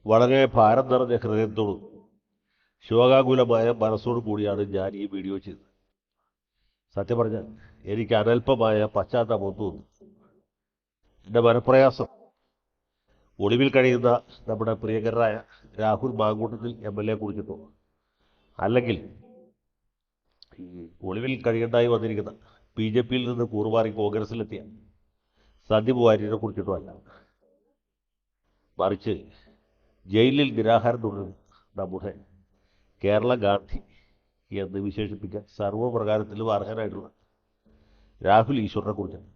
വളരെ ഭാരം നിറഞ്ഞ ഹൃദയത്തോടും ശോകാകുലമായ മനസ്സോടും കൂടിയാണ് ഞാൻ ഈ വീഡിയോ ചെയ്തത്. സത്യം പറഞ്ഞാൽ എനിക്ക് അനൽപമായ പശ്ചാത്താപം തോന്നി. എൻ്റെ മനപ്രയാസം ഒളിവിൽ കഴിയുന്ന നമ്മുടെ പ്രിയങ്കരനായ രാഹുൽ മാങ്കൂട്ടത്തിൽ MLA കുറിച്ചിട്ടോ, അല്ലെങ്കിൽ ഈ ഒളിവിൽ കഴിയേണ്ടായി വന്നിരിക്കുന്ന BJP-യിൽ നിന്ന് കൂറുമാറി കോൺഗ്രസിലെത്തിയ സന്ദീപ് വാര്യരെ കുറിച്ചിട്ടോ അല്ല. മറിച്ച് ജയിലിൽ നിരാഹാരം തുടരുന്ന നമ്മുടെ കേരള ഗാന്ധി എന്ന് വിശേഷിപ്പിക്കാൻ സർവ്വപ്രകാരത്തിലും അർഹനായിട്ടുള്ള രാഹുൽ ഈശ്വറിനെ കുറിച്ചാണ്.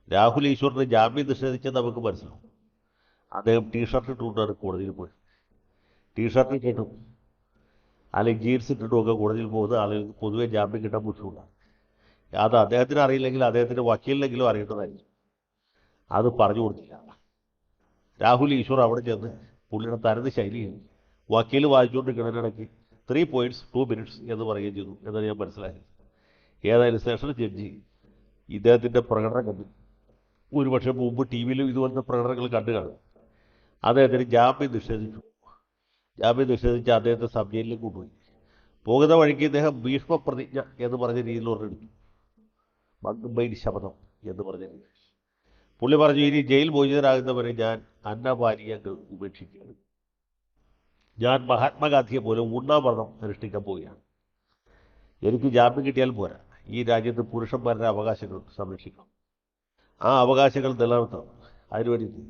രാഹുൽ ഈശ്വറിന് ജാമ്യം നിഷേധിച്ചാൽ നമുക്ക് മനസ്സിലാവും. അദ്ദേഹം ടീഷർട്ട് ഇട്ടുകൊണ്ടാണ് കോടതിയിൽ പോയത്. ടീഷർട്ട് ഇട്ടിട്ടും അല്ലെങ്കിൽ ജീൻസ് ഇട്ടിട്ടും ഒക്കെ കോടതിയിൽ പോകുന്ന ആളുകൾക്ക് പൊതുവെ ജാമ്യം കിട്ടാൻ ബുദ്ധിമുട്ടാണ്. അത് അദ്ദേഹത്തിന് അറിയില്ലെങ്കിൽ അദ്ദേഹത്തിൻ്റെ വക്കീലിനെങ്കിലും അറിയേണ്ടതായിരിക്കും. അത് പറഞ്ഞു കൊടുത്തില്ല. രാഹുൽ ഈശ്വർ അവിടെ ചെന്ന് പുള്ളിയുടെ തനത് ശൈലിയിൽ വക്കീൽ വായിച്ചുകൊണ്ടിരിക്കുന്നതിനിടയ്ക്ക് 3 points 2 minutes എന്ന് പറയുകയും ചെയ്തു എന്നാണ് ഞാൻ മനസ്സിലായത്. ഏതായാലും സെഷൻ ജഡ്ജി ഇദ്ദേഹത്തിൻ്റെ പ്രകടനം കണ്ടു. ഒരുപക്ഷെ മുമ്പ് TV-യിലും ഇതുപോലത്തെ പ്രകടനങ്ങൾ കണ്ടു കാണും. അദ്ദേഹത്തിന് ജാമ്യം നിഷേധിച്ചു. ജാമ്യം നിഷേധിച്ച് അദ്ദേഹത്തെ സബ് ജയിലിലേക്ക് കൊണ്ടുപോയി. പോകുന്ന വഴിക്ക് ഇദ്ദേഹം ഭീഷ്മപ്രതിജ്ഞ എന്ന് പറഞ്ഞ രീതിയിൽ ഒരെടുത്തു. മങ്കുംബൈൻ ശപഥം എന്ന് പറഞ്ഞ രീതി. പുള്ളി പറഞ്ഞു, ഇനി ജയിൽ മോചിതരാകുന്നവരെ ഞാൻ അന്നപാനീയങ്ങൾ ഉപേക്ഷിക്കുകയാണ്. ഞാൻ മഹാത്മാഗാന്ധിയെ പോലെ ഉണ്ണാമരണം അനുഷ്ഠിക്കാൻ പോവുകയാണ്. എനിക്ക് ജാമ്യം കിട്ടിയാൽ പോരാ, ഈ രാജ്യത്ത് പുരുഷന്മാരുടെ അവകാശങ്ങൾ സംരക്ഷിക്കണം. ആ അവകാശങ്ങൾ നിലനിർത്തണം. അതിനുവേണ്ടി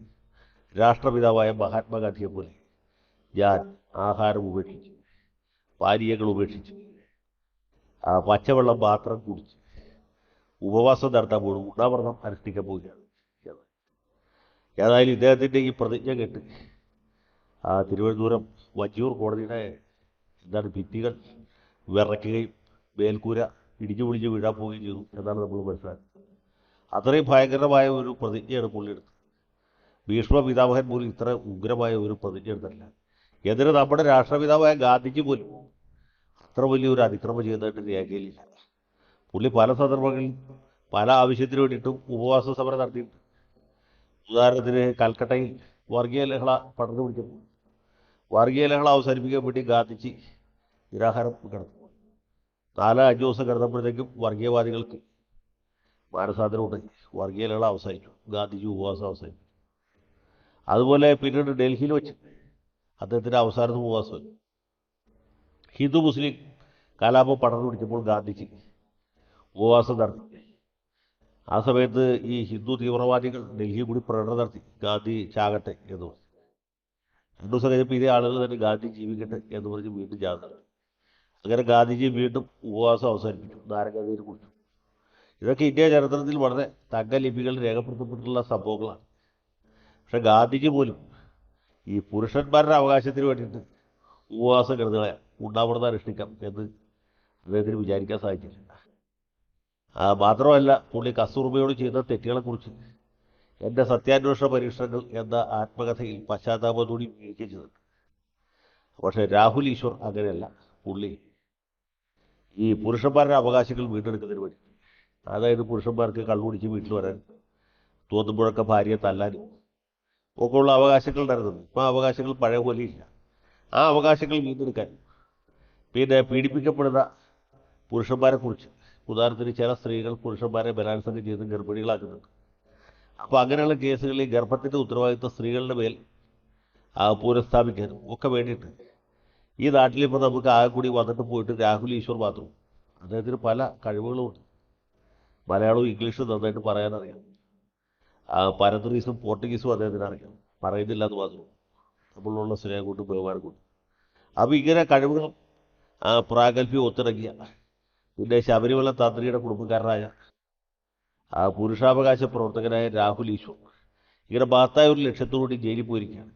രാഷ്ട്രപിതാവായ മഹാത്മാഗാന്ധിയെ പോലെ ഞാൻ ആഹാരം ഉപേക്ഷിച്ച്, പാനീയങ്ങൾ ഉപേക്ഷിച്ച്, പച്ചവെള്ളം മാത്രം കുടിച്ച് ഉപവാസം നടത്താൻ പോകും, ഉണ്ണാമരണം അനുഷ്ഠിക്കാൻ പോവുകയാണ്. ഏതായാലും ഇദ്ദേഹത്തിൻ്റെ ഈ പ്രതിജ്ഞ കേട്ട് തിരുവനന്തപുരം വഞ്ചിയൂർ കോടതിയുടെ ഭിത്തികൾ വിറയ്ക്കുകയും മേൽക്കൂര ഇടിഞ്ഞു പൊളിഞ്ഞ് വീഴാൻ പോവുകയും ചെയ്തു എന്നാണ് നമ്മൾ മനസ്സിലാക്കുന്നത്. അത്രയും ഭയങ്കരമായ ഒരു പ്രതിജ്ഞയാണ് പുള്ളിയെടുത്തത്. ഭീഷ്മ പിതാമഹൻ പോലും ഇത്ര ഉഗ്രമായ ഒരു പ്രതിജ്ഞ എടുത്തില്ല. എന്നിട്ട് നമ്മുടെ രാഷ്ട്രപിതാവായ ഗാന്ധിജി പോലും അത്ര വലിയൊരു അതിക്രമം ചെയ്തതായിട്ട് രേഖയിലില്ല. പുള്ളി പല സന്ദർഭങ്ങളിൽ പല ആവശ്യത്തിന് വേണ്ടിയിട്ടും ഉപവാസ സമരം നടത്തിയിട്ടുണ്ട്. ഉദാഹരണത്തിന് കൽക്കട്ടയിൽ വർഗീയ ലഹള പടർന്നു പിടിച്ചപ്പോൾ വർഗീയ ലഹള അവസാനിപ്പിക്കാൻ വേണ്ടി ഗാന്ധിജി നിരാഹാരം കിടന്നു. 4-5 ദിവസം കിടന്നപ്പോഴത്തേക്കും വർഗീയവാദികൾക്ക് മാനസാന്തരം ഉണ്ടായി. വർഗീയ ലഹള അവസാനിച്ചു. ഗാന്ധിജി ഉപവാസം അവസാനിച്ചു. അതുപോലെ പിന്നീട് ഡൽഹിയിൽ വെച്ച് അദ്ദേഹത്തിൻ്റെ അവസാനത്തെ ഉപവാസം ഹിന്ദു മുസ്ലിം കലാപം പടർന്നു പിടിച്ചപ്പോൾ ഗാന്ധിജി ഉപവാസം നടത്തി. ആ സമയത്ത് ഈ ഹിന്ദു തീവ്രവാദികൾ ഡൽഹിയിൽ കൂടി പ്രകടനം നടത്തി, ഗാന്ധി ചാകട്ടെ എന്ന് പറഞ്ഞു. 2 ദിവസം കഴിഞ്ഞപ്പോൾ ഇതേ ആളുകൾ തന്നെ ഗാന്ധി ജീവിക്കട്ടെ എന്ന് പറഞ്ഞ് വീണ്ടും ജാഥ നടത്തി. അങ്ങനെ ഗാന്ധിജി വീണ്ടും ഉപവാസം അവസാനിപ്പിച്ചു, നാരങ്ങാനീര് കുടിച്ചു. ഇതൊക്കെ ഇന്ത്യ ചരിത്രത്തിൽ വളരെ തങ്കലിപികളിൽ രേഖപ്പെടുത്തപ്പെട്ടിട്ടുള്ള സംഭവങ്ങളാണ്. പക്ഷെ ഗാന്ധിജി പോലും ഈ പുരുഷന്മാരുടെ അവകാശത്തിന് വേണ്ടിയിട്ട് ഉപവാസം കിടന്നുകളെ ഉണ്ണാമൃതം അനുഷ്ഠിക്കാം എന്ന് അദ്ദേഹത്തിന് വിചാരിക്കാൻ സാധിച്ചില്ല. മാത്രമല്ല, പുള്ളി കസ്തൂർബയോട് ചെയ്ത തെറ്റുകളെക്കുറിച്ച് എൻ്റെ സത്യാന്വേഷണ പരീക്ഷണങ്ങൾ എന്ന ആത്മകഥയിൽ പശ്ചാത്താപത്തോടെ ഉപയോഗിക്കുകയും ചെയ്തിട്ടുണ്ട്. പക്ഷേ രാഹുൽ ഈശ്വർ അങ്ങനെയല്ല. പുള്ളി ഈ പുരുഷന്മാരുടെ അവകാശങ്ങൾ വീണ്ടെടുക്കുന്നതിന് വേണ്ടി, അതായത് പുരുഷന്മാർക്ക് കള്ളുകുടിച്ച് വീട്ടിൽ വരാൻ, തോന്നുമ്പോഴൊക്കെ ഭാര്യയെ തല്ലാനും ഒക്കെ ഉള്ള അവകാശങ്ങൾ ഉണ്ടായിരുന്നു. ഇപ്പോൾ ആ അവകാശങ്ങൾ പഴയ പോലെ ഇല്ല. ആ അവകാശങ്ങൾ വീണ്ടെടുക്കാൻ പിന്നെ പീഡിപ്പിക്കപ്പെടുന്ന പുരുഷന്മാരെക്കുറിച്ച്, ഉദാഹരണത്തിന് ചില സ്ത്രീകൾ പുരുഷന്മാരെ ബലാത്സംഗം ചെയ്ത് ഗർഭിണികളാക്കുന്നുണ്ട്. അപ്പോൾ അങ്ങനെയുള്ള കേസുകളിൽ ഗർഭത്തിൻ്റെ ഉത്തരവാദിത്വം സ്ത്രീകളുടെ മേൽ പുനഃസ്ഥാപിക്കാനും ഒക്കെ വേണ്ടിയിട്ട് ഈ നാട്ടിലിപ്പോൾ നമുക്ക് ആകെ കൂടി വന്നിട്ട് പോയിട്ട് രാഹുൽ ഈശ്വർ മാത്രം. അദ്ദേഹത്തിന് പല കഴിവുകളുമുണ്ട്. മലയാളവും ഇംഗ്ലീഷും നന്നായിട്ട് പറയാനറിയാം. പരന്തീസും പോർട്ടുഗീസും അദ്ദേഹത്തിന് അറിയാം. പറയുന്നില്ല എന്ന് മാത്രം, നമ്മളുള്ള സ്നേഹം കൊണ്ടും ബഹുമാനം കൊണ്ടും. അപ്പോൾ ഇങ്ങനെ കഴിവുകളും പ്രാഗൽഭ്യം ഒത്തിണങ്ങിയ, പിന്നെ ശബരിമല തന്ത്രിയുടെ കുടുംബക്കാരനായ പുരുഷാവകാശ പ്രവർത്തകനായ രാഹുൽ ഈശ്വർ ഇങ്ങനെ മഹത്തായ ഒരു ലക്ഷ്യത്തോടുകൂടി ജയിലിൽ പോയിരിക്കുകയാണ്.